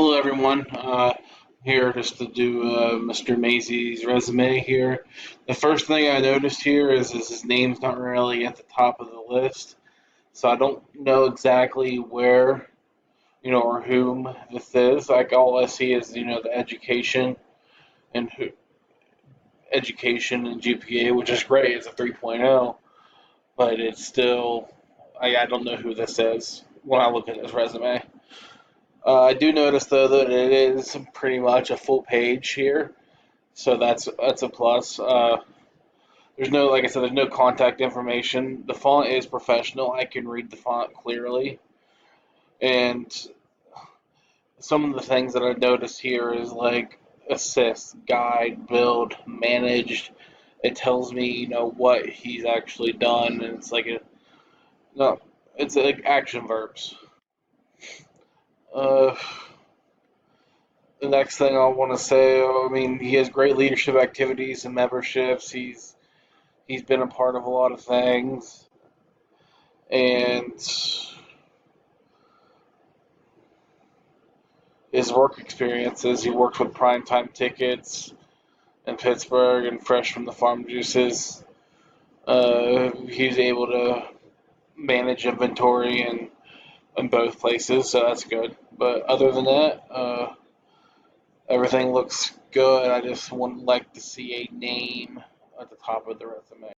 Hello, everyone. Here just to do Mr. Maisie's resume here. The first thing I noticed here is his name's not really at the top of the list, so I don't know exactly where, or whom this is. Like all I see is, the and who, education and GPA, which is great. It's a 3.0, but it's still, I don't know who this is when I look at his resume. I do notice though that it is pretty much a full page here, so that's a plus. There's no, like I said, there's no contact information. The font is professional. I can read the font clearly, and some of the things that I noticed here is like assist, guide, build, managed. It tells me, what he's actually done, and it's like no, it's like action verbs. Uh, the next thing I want to say, I mean, he has great leadership activities and memberships. He's been a part of a lot of things, and his work experiences. He worked with Primetime Tickets in Pittsburgh and Fresh from the Farm Juices. He's able to manage inventory in both places, so that's good. But other than that, everything looks good. I just would like to see a name at the top of the resume.